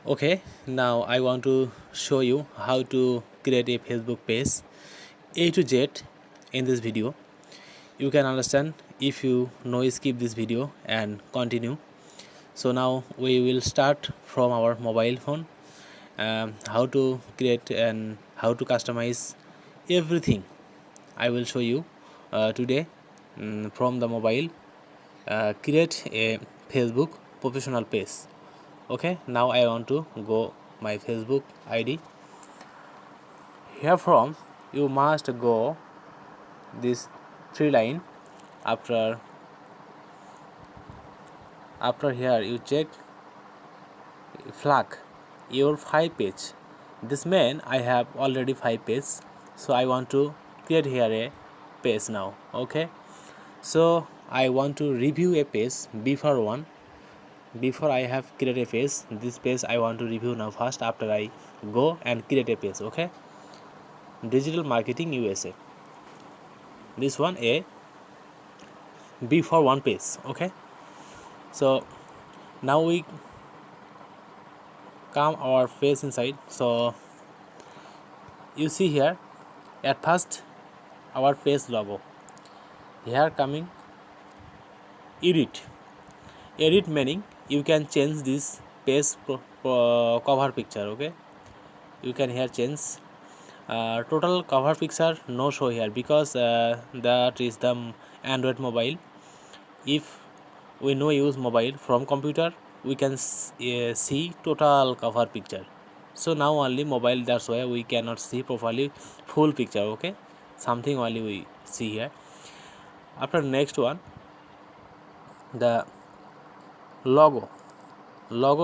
Okay, now I want to show you how to create a Facebook page A to Z in this video. You can understand if you know, skip this video and continue. So now we will start from our mobile phone. How to create and how to customize everything I will show you today from the mobile. Create a Facebook professional page. Okay, now I want to go my Facebook ID. Here from you must go this three line. After here you check flag your 5 page. This mean I have already 5 page, so I want to create here a page now. Okay, so I want to review a page before one. Before I have created a page, this page I want to review now first. After I go and create a page. Okay, Digital Marketing USA, this one a before one page. Okay, so now we come our face inside. So you see here at first our face logo. Here coming edit meaning you can change this page cover picture. Okay, you can here change total cover picture no show here because that is the Android mobile. If we no use mobile from computer, we can see total cover picture. So now only mobile, that's why we cannot see properly full picture. Okay, something only we see here. After next one, the logo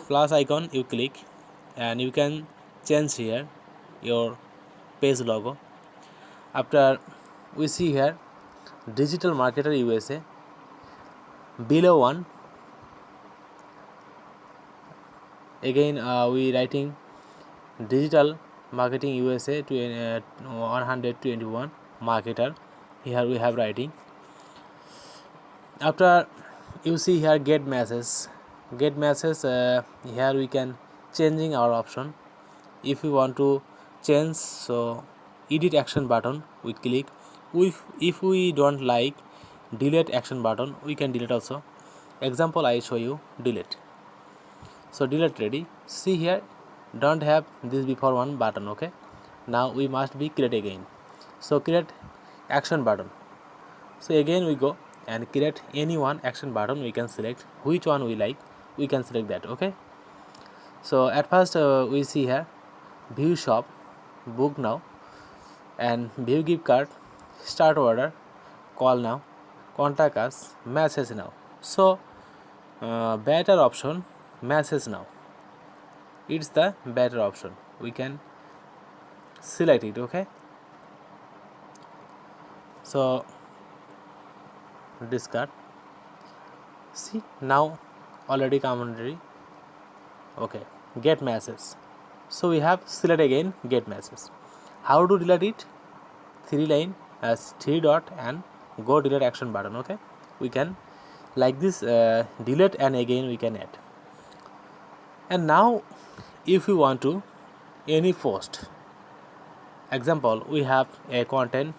plus icon you click and you can change here your page logo. After we see here Digital Marketer USA, below one again we writing Digital Marketing USA to 121 marketer. Here we have writing. After you see here get message, here we can changing our option. If we want to change, so edit action button we click. If we don't like delete action button, we can delete also. Example I show you delete. So delete ready. See here don't have this before one button. Okay, now we must be create again. So create action button. So again we go and create any one action button. We can select which one we like, we can select that. Okay, so at first we see here view shop, book now, and view gift card, start order, call now, contact us, message now. So better option message now, it's the better option, we can select it. Okay, so discard. See now already commentary. Okay, get message. So we have select again get message. How to delete it? Three line as three dot and go delete action button. Okay, we can like this delete and again we can add. And now if we want to any post, example we have a content,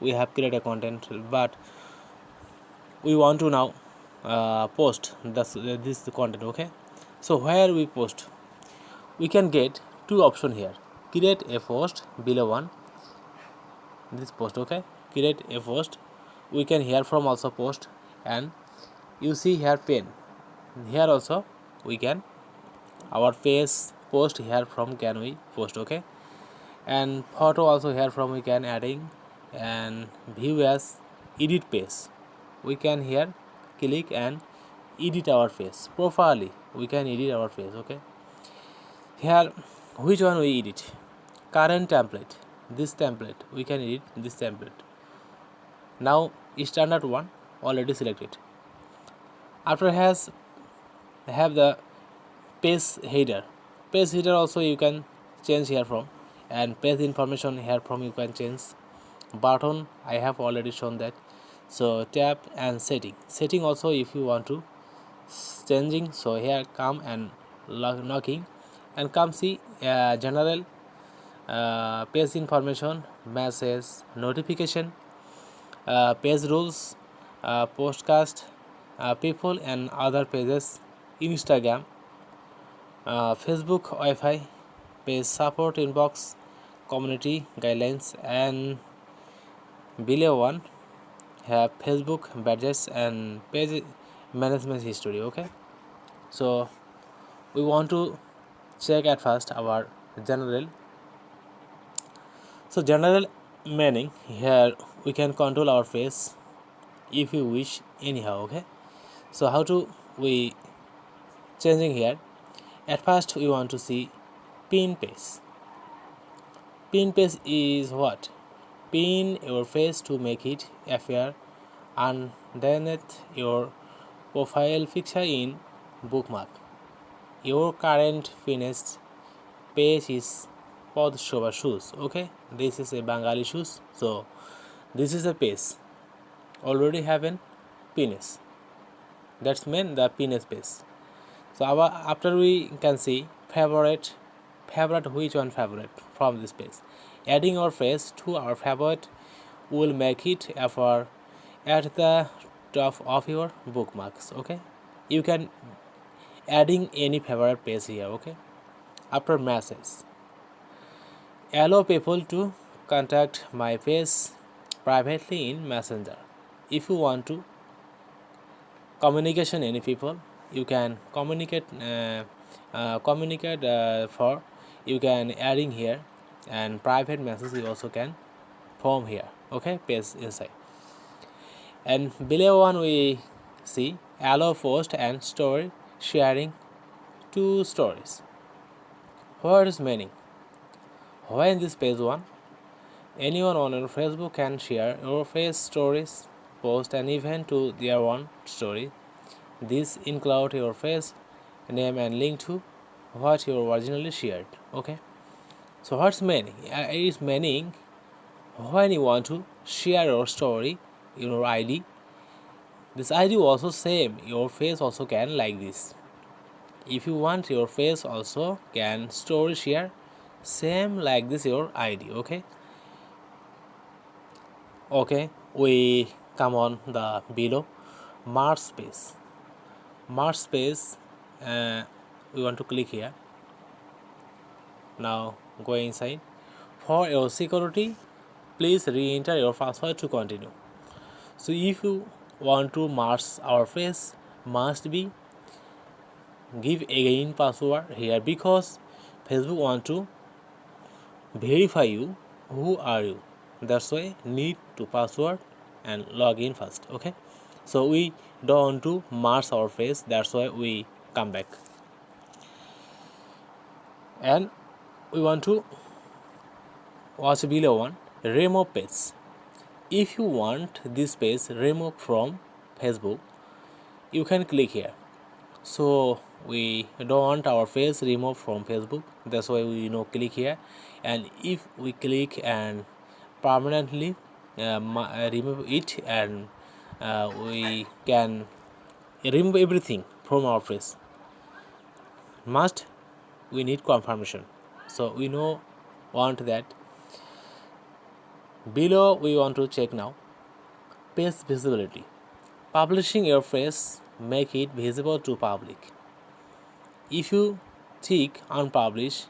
we have created a content, but we want to now post this content. Okay, so where we post, we can get two option here. Create a post below one, this post. Okay, create a post, we can hear from also post, and you see here pen, here also we can our face post here from can we post. Okay, and photo also here from we can adding, and view as edit page, we can here click and edit our face properly, we can edit our face. Okay, here which one we edit, current template, this template we can edit this template. Now standard one already selected. After has have the page header also you can change here from, and page information here from you can change. Button I have already shown that. So tab and setting also if you want to changing, so here come and knocking and come see general page information, message, notification, page rules, podcast, people and other pages, Instagram, Facebook Wi-Fi, page support inbox, community guidelines, and below one have Facebook badges and page management history. Okay, so we want to check at first our general. So general meaning, here we can control our face if we wish anyhow. Okay, so how to we changing here? At first we want to see pin page. Pin page is what? Pin your face to make it appear underneath your profile picture in bookmark. Your current finished page is Padshova shoes. Okay, this is a Bengali shoes. So this is a page already have an penis. That's mean the penis page. So after we can see favorite which one favorite from this page. Adding our face to our favorite will make it appear at the top of your bookmarks. Okay, you can adding any favorite page here. Okay, after message, allow people to contact my page privately in Messenger. If you want to communication any people, you can communicate for you can adding here, and private message you also can form here. Okay, page inside, and below one we see allow post and story sharing two stories. What is meaning? Why in this page one, anyone on your Facebook can share your face stories, post an event to their one story. This include your face name and link to what you originally shared. Okay, so what's meaning? It is meaning when you want to share your story, your ID. This ID also same. Your face also can like this. If you want your face also can story share same like this your ID. Okay, we come on the below March space. March space, we want to click here. Now go inside. For your security, please re-enter your password to continue. So if you want to mask our face, must be give again password here, because Facebook want to verify you who are you. That's why need to password and log in first. Okay, so we don't want to mask our face, that's why we come back, and we want to watch below one remove page. If you want this page removed from Facebook, you can click here. So we don't want our face removed from Facebook, that's why we click here, and if we click and permanently remove it, and we can remove everything from our face, must we need confirmation. So we want that. Below we want to check now page visibility. Publishing your face make it visible to public. If you tick unpublish,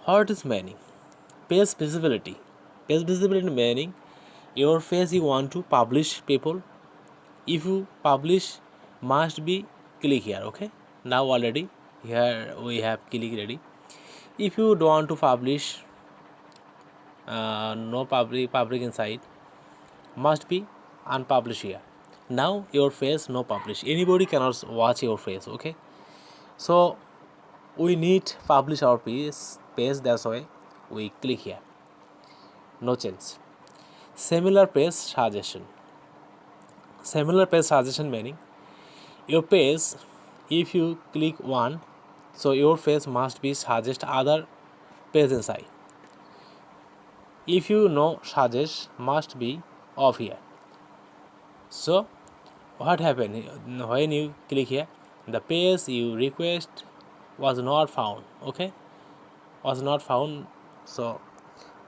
what is meaning? Page visibility. Page visibility meaning your face you want to publish people. If you publish, must be click here. Okay, now already here we have click ready. If you don't want to publish, no public inside, must be unpublish here. Now your face no publish, anybody cannot watch your face. Okay, so we need publish our page, that's why we click here, no change. Similar page suggestion. Similar page suggestion meaning your page, if you click one, so your face must be suggest other page inside. If you know suggest, must be off here. So what happened when you click here, the page you request was not found. Okay, was not found, so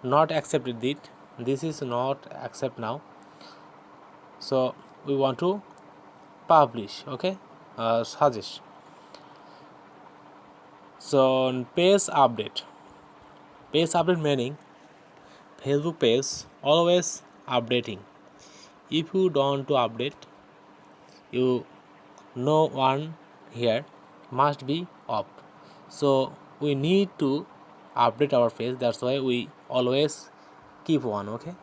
not accepted it. This is not accept now, so we want to publish. Okay, suggest. So page update meaning Facebook page always updating. If you don't to update, you no one here must be up. So we need to update our page. That's why we always keep one. Okay.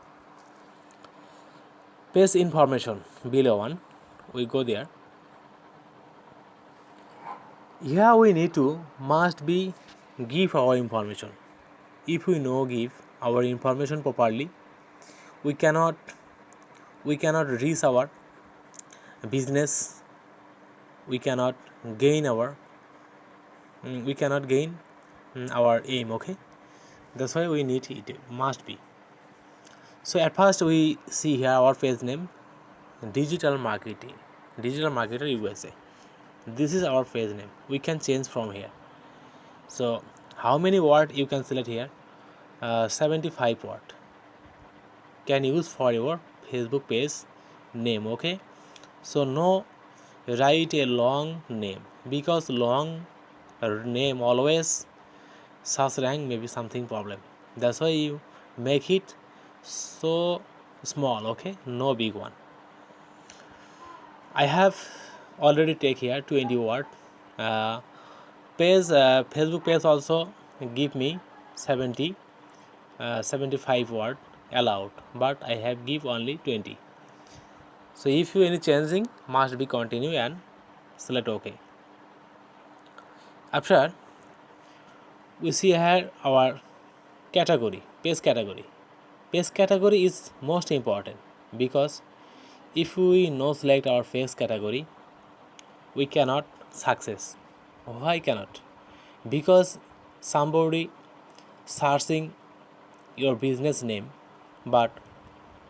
Page information below one. We go there. Here we need to must be give our information. If we no give our information properly, we cannot reach our business. We cannot gain our our aim. Okay, that's why we need it must be. So at first we see here our page name, digital marketer USA. This is our page name. We can change from here. So how many word you can select here? 75 word can use for your Facebook page name. Okay, so no write a long name, because long name always search rank maybe something problem. That's why you make it so small. Okay, no big one. I have already take here 20 word. Facebook page also give me 75 word allowed, but I have give only 20. So if you any changing, must be continue and select OK. After we see here our category, page category. Page category is most important, because if we no select our page category, we cannot success. Why cannot? Because somebody searching your business name, but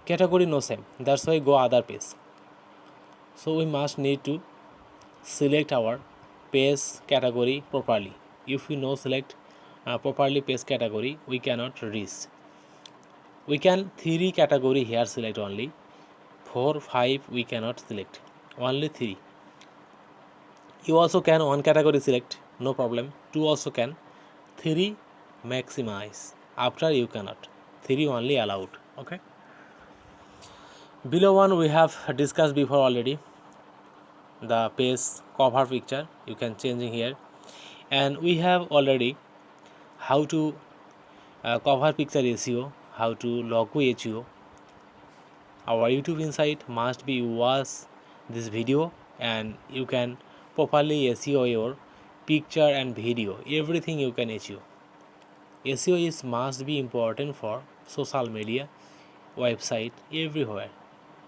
category no same. That's why go other page. So we must need to select our page category properly. If we no select properly page category, we cannot reach. We can 3 category here select only. 4, 5 we cannot select. Only 3. You also can 1 category select, no problem. 2 also can. 3 maximize. After you cannot. 3 only allowed. Okay. Below one we have discussed before already. The page cover picture you can changing here, and we have already how to cover picture SEO, how to logo SEO. Our YouTube Insight must be watch this video, and you can properly SEO your picture and video. Everything you can SEO. SEO is must be important for social media, website, everywhere.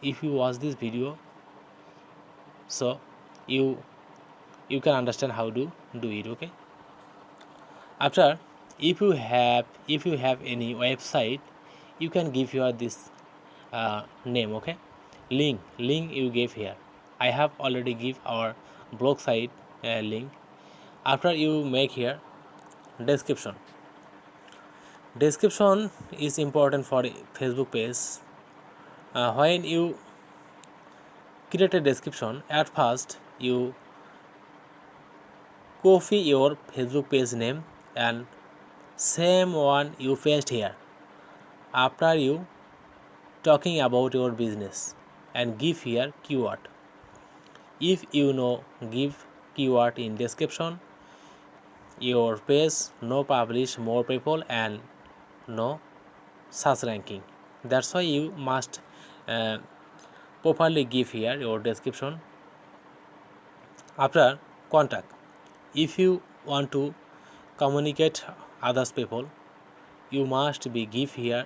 If you watch this video, so you can understand how to do it. Okay. After, if you have any website, you can give your this name. Okay, link you give here. I have already give our blog site link. After you make here description is important for Facebook page. When you create a description, at first you copy your Facebook page name and same one you paste here. After you talking about your business, and give here keyword. If you know give keyword in description, your page no publish more people and no search ranking. That's why you must properly give here your description. After, contact. If you want to communicate others people, you must be give here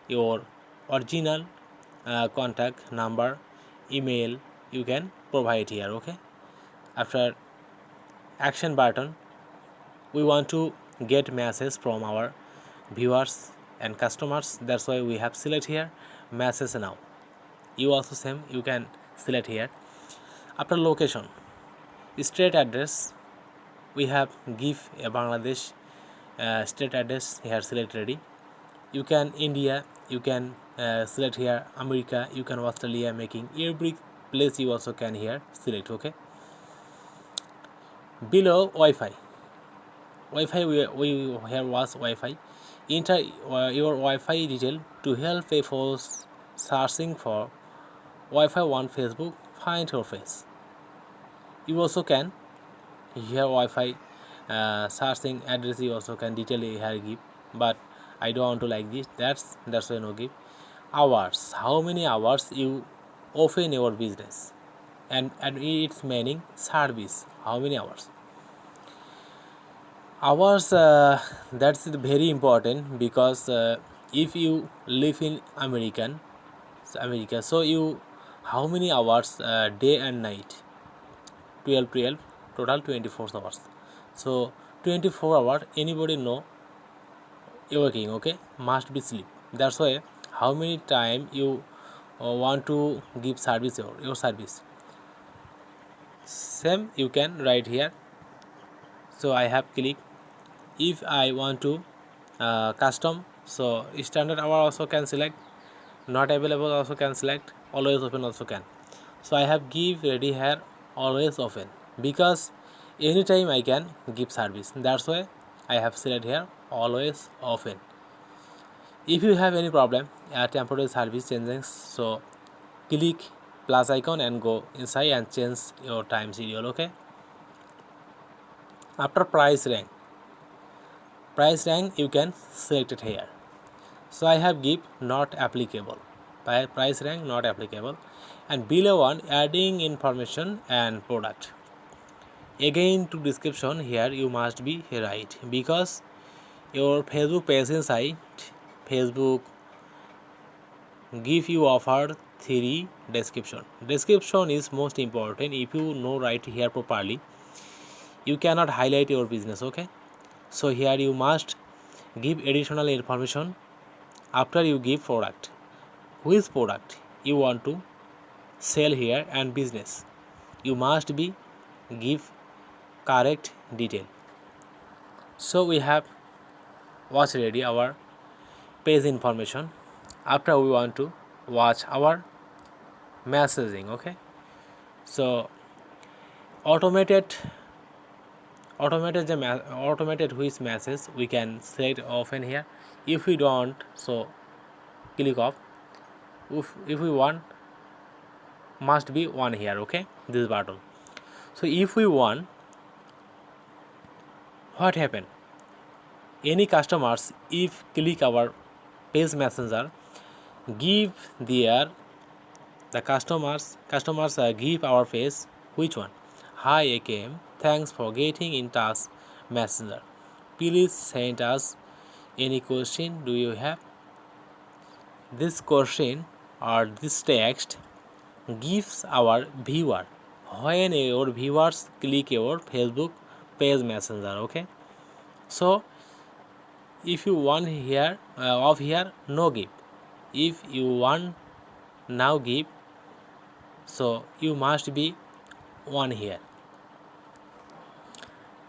your original contact number, email you can provide here. Okay. After, action button, we want to get message from our viewers and customers. That's why we have select here message now. You also same you can select here. After, location, straight address, we have give a Bangladesh state address here, select ready. You can India, you can select here America, you can Australia, making every place you also can here select. Okay, below Wi-Fi we here was Wi-Fi. Enter your Wi-Fi detail to help a for searching for Wi-Fi on Facebook. Find your face. You also can here Wi-Fi searching address. You also can detail here give, but I don't want to like this. That's why no give. Hours. How many hours you open your business, and its meaning service. How many hours? Hours, that's very important, because if you live in America, so you how many hours day and night? 12 total 24 hours. So 24 hours anybody know working, okay, must be sleep. That's why how many time you want to give service your service, same you can write here. So I have click. If I want to custom, so standard hour also can select, not available also can select, always open also can. So I have give ready here always open, because anytime I can give service. That's why I have select here always open. If you have any problem temporary service changing, so click plus icon and go inside and change your time schedule. Okay, after price rank you can select it here. So I have give not applicable, price rank not applicable, and below one adding information and product. Again to description here you must be right, because your Facebook page inside Facebook give you offer 3 description. Description is most important. If you know right here properly, you cannot highlight your business. Okay, so here you must give additional information. After you give product, which product you want to sell here, and business, you must be give correct detail. So we have watch ready our page information. After we want to watch our messaging. Okay, so automated automated which message we can select often here. If we don't, so click off. If we want, must be one here. Okay, this button. So if we want, what happen, any customers if click our page messenger, give their the customers give our face which one. Hi AKM, thanks for getting in touch messenger, please send us any question do you have. This question or this text gives our viewer when your viewers click your Facebook page messenger. Okay, so if you want here of here no give, if you want now give, so you must be one here,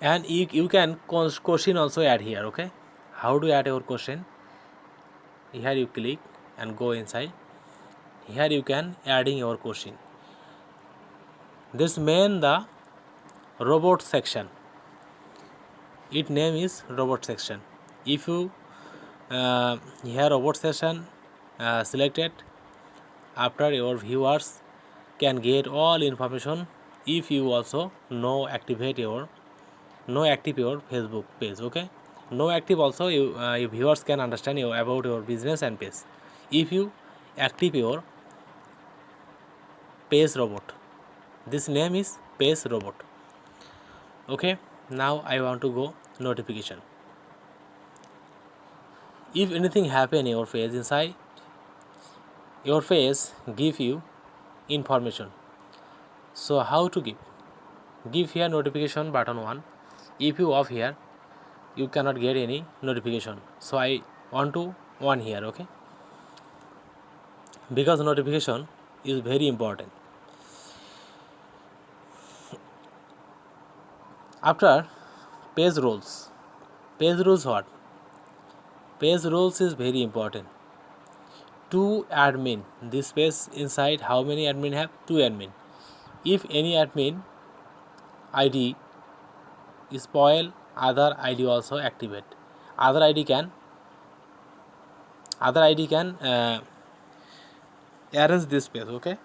and you can question also add here. Okay, how to add your question? Here you click and go inside. Here you can adding your question. This main the robot section. Its name is robot section. If you here robot section selected, after your viewers can get all information. If you also no active your Facebook page. Okay, no active also your viewers can understand you about your business and page. If you active your page robot, this name is page robot. Okay, now I want to go notification. If anything happen your page inside, your page give you information. So how to give here notification button 1. If you off here, you cannot get any notification. So I want to on here. Okay, because notification is very important. After Page rules. Page rules what? Page rules is very important. Two admin. This page inside how many admin have? Two admin. If any admin ID spoil, other ID also activate. Other ID can arrange this page, okay?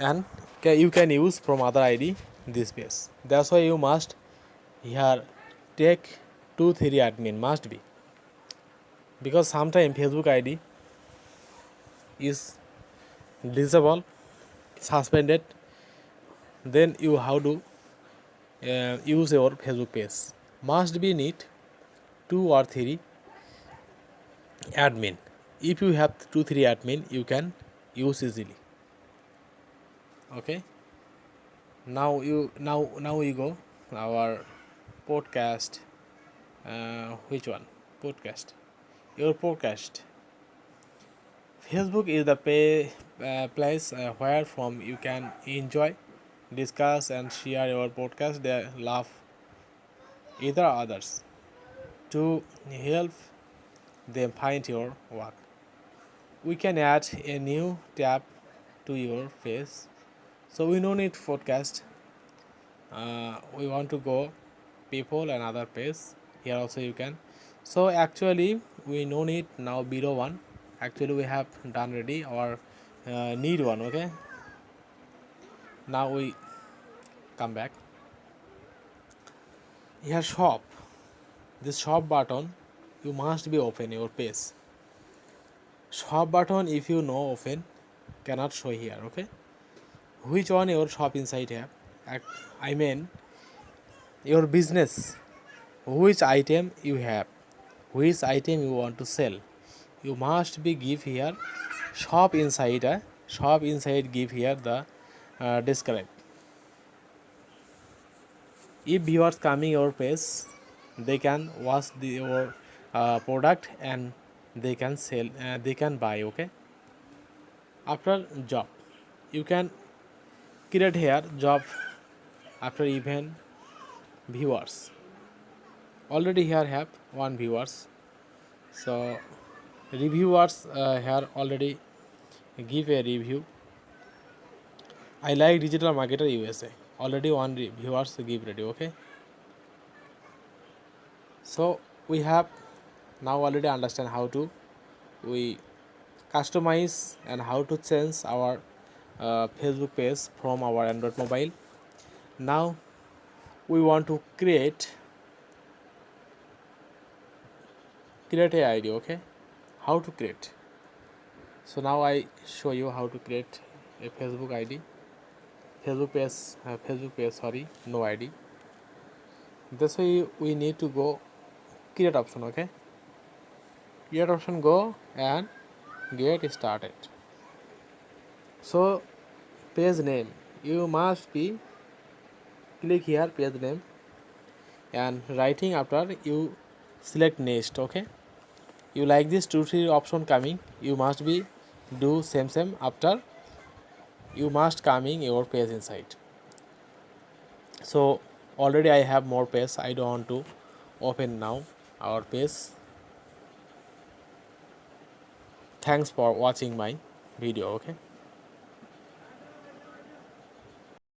And you can use from other ID this page. That's why you must here take 2-3 admin must be, because sometimes Facebook ID is disabled, suspended, then you how to use your Facebook page. Must be need 2 or 3 admin. If you have 2-3 admin, you can use easily. Okay. Now we go our podcast. Which one? Podcast. Your podcast. Facebook is the place where from you can enjoy, discuss and share your podcast. They love either others to help them find your work. We can add a new tab to your page. So we don't need podcast. We want to go people and other page. Here also you can. So actually we no need now below one. Actually we have done ready or need one. Okay. Now we come back. Here shop. This shop button you must be open your page. Shop button if you know open cannot show here. Okay. Which one your shop inside have? I mean your business, which item you have, which item you want to sell, you must be give here shop inside give here the describe. If viewers coming your page, they can watch your product and they can sell, they can buy. Okay. After job, you can create here job. After event viewers, already here have one viewers, so reviewers here already give a review. I like digital marketer USA, already one viewers give ready. Okay, so we have now already understand how to we customize and how to change our Facebook page from our Android mobile. Now we want to create a ID. Okay, how to create? So now I show you how to create a Facebook ID. Facebook page sorry, no ID. That's why we need to go create option. Okay, create option, go and get started. So page name, you must be click here page name and writing after you select next. Okay, you like this 2-3 option coming, you must be do same after you must coming your page inside. So already I have more page, I don't want to open now our page. Thanks for watching my video. Okay.